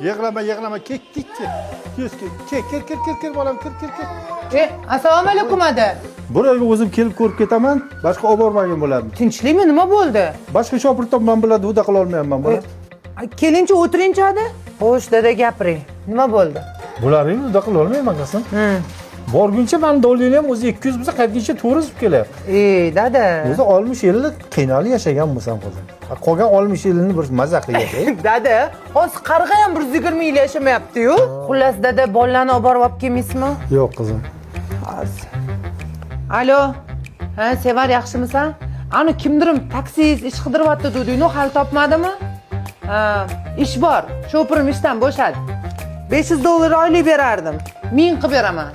Yig'lama, ketdik. Kir, bolam, kir. Assalomu alaykum ada. Buraya o'zim kelib ko'rib ketaman, boshqa olib bormagan bo'lardim. Tinchlikmi, nima bo'ldi? Boshqa shopir topman biladi, uda qila olmayapman bola. Kelinchi o'tiringchi ada. Xo'sh, dada gapiring. Nima bo'ldi? Bularni uda qila olmayman qizim. Borguncha men dollarni ham o'zi 200 bo'lsa, qaytguncha 400 kelyapti. Dada. O'zi 60 yillik qiynalib yashagan bo'lsam qizim. Qolgan 60 yilini bir mazza qilib yashay. Dada, hozir qarg'a ham 120 yil yashamayapti-yu. Xullas dada, bolalarni olib borib kelmaysizmi? Yo'q qizim. Alo. Sevar, yaxshimisan? Ani kimdirim taksiz ish qidiryapti deding-ku, hali topmadimi? Ish bor. Shopirim ishdan bo'shadi. $500 oylik berardim. 1000 qilib beraman.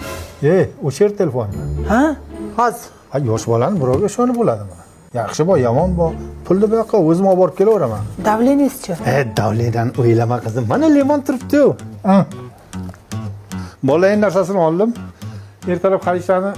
O'chir telefonni. Hozir. Yosh bolani birovga ishonib bo'ladimi? Yaxshi bo, yomon bo. Pulni bu yoqqa o'zim olib borib kelaveraman. Davleniyasichi? Davledan o'ylama qizim. Mana limon turibdi-ku. Bolaning narsasini oldim. Ertalab xarishlarni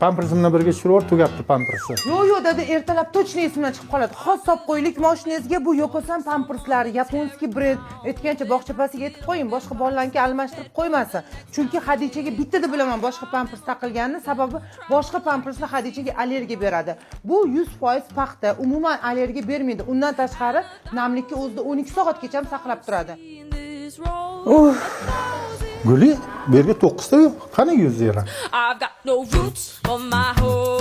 pampersimni birga tushirib tugabdi pampersi. Yo'q, dada, ertalab точно esimdan chiqib qoladi. Xos solib qo'ylik mashinangizga bu Yokosan pamperslari, yaponskiy brend. Aytgancha bog'chapasiga yetib qo'ying, boshqa bolalarga almashtirib qo'ymasin. Chunki Hadichaga bittada bilaman boshqa pampers taqilganini, sababi boshqa pamperslar Hadichaga allergiya beradi. Bu 100% paxta, umuman allergiya bermaydi. Undan tashqari namlikka o'zida 12 soatgacha saqlab turadi. Guli, bu yerga 9 ta yo'q. Qani 100 lira? I've got no roots for my whole